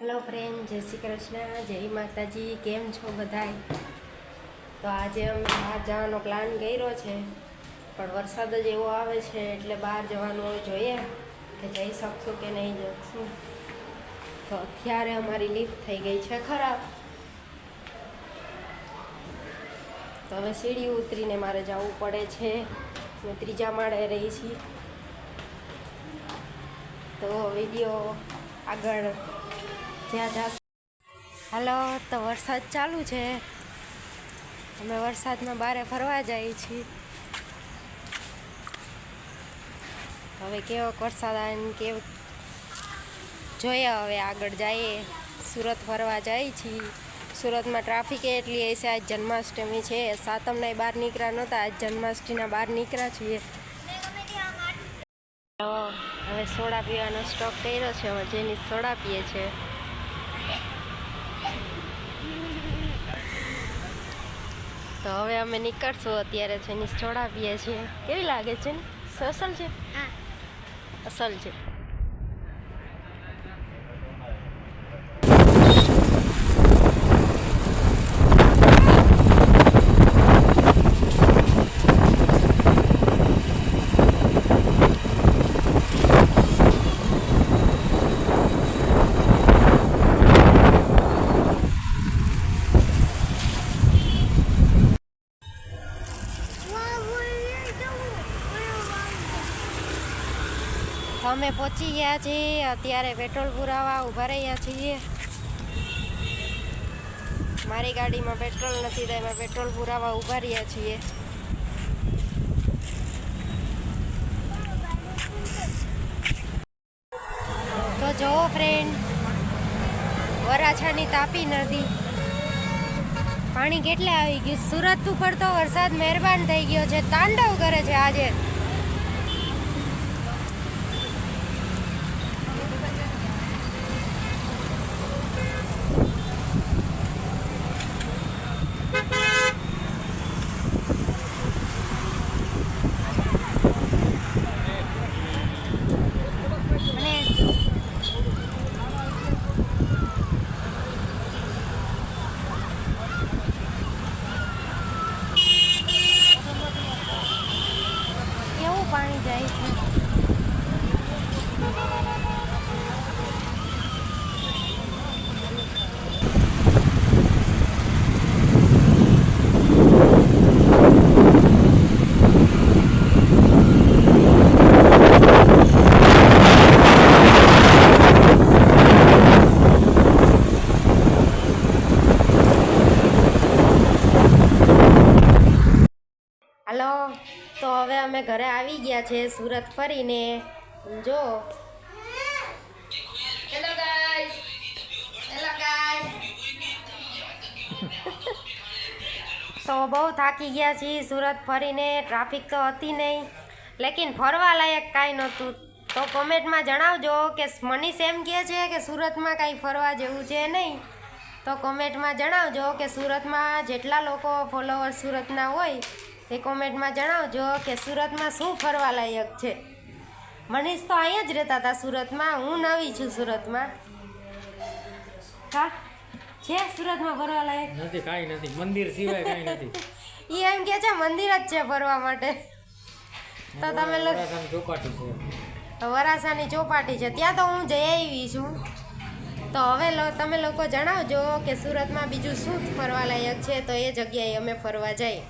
Hello friend, जय श्री कृष्ण, जय माताजी। केम छो बधाय? तो आज अमे बहार जवानो प्लान कर्यो छे, पण वरसाद ज एवो आवे छे एटले बहार जवानुं जोईए के जई शकशुं के नहीं जशुं। तो अत्यारे अमारी लिफ्ट थई गई छे खराब, तो हवे सीढ़ी उतरीने मारे जवुं पड़े छे। मैं त्रीजा माळे रही छी, तो विडियो आगळ ज्यां जा। हेलो, तो वरसाद चालू है, अमे वरसाद में बारे फरवा जाई छी। हवे केवो वरसाद आवे ने केवो जोईए। हवे आगळ जाईए, सूरत फरवा जाई छी। सूरत में ट्राफिक एटली हशे। आज जन्माष्टमी है, सातमना बहार निकळ्या नहोता, आज जन्माष्टमीना बहार निकळ्या छीए। हवे सोडा पीवानो स्टॉक कर्यो छे, हवे जेनी सोडा पीए छे। तो हवे अमे निकळशुं। अत्यारे जेनी सोडा पीए छे, केवी लागे छे? असल छे? असल छे। અમે પહોંચી ગયા છીએ। અત્યારે પેટ્રોલ પુરાવા ઊભા રહ્યા છીએ। મારી ગાડીમાં પેટ્રોલ નથી, તો અમે પેટ્રોલ પુરાવા ઊભા રહ્યા છીએ। તો જોવો ફ્રેન્ડ, વરાછાની તાપી નદી પાણી કેટલે આવી ગયું। સુરત ઉપર તો વરસાદ મહેરબાન થઈ ગયો છે, તાંડવ કરે છે આજે। પાણી જાય છે। हेलो, तो हवे अमे घरे आवी गया छे सूरत फरीने। जो हेलो गाइस, हेलो गाइस। तो बहुत थाकी गया छी सूरत फरीने। ट्राफिक तो हती नहीं, लेकिन फरवा लायक काई नहोतुं। तो कमेंट में जणावजो के मनीष एम कहे छे के सूरत में काई फरवा जेवुं छे नहीं। तो कमेंट में जणावजो के सूरत में जेटला लोको फॉलोअर सूरतना होय ते कमेंट में जणावजो के सूरत में शू फरवा लायक छे। मनीष तो अहीं ज रहता था सूरत में, हूँ नवी छूं सूरत में। का छे सूरत में फरवा लायक? નથી, કાઈ નથી, મંદિર સિવાય કાઈ નથી। ઈ એમ કે છે મંદિર જ છે ફરવા માટે। તો તમે લોકો વરાછાની ચોપાટી છે, વરાછાની ચોપાટી છે, ત્યાં તો હું જઈ આવી છું। તો હવે તમે લોકો જણાવજો કે સુરતમાં બીજું શું ફરવા લાયક છે, તો એ જગ્યાએ અમે ફરવા જઈએ।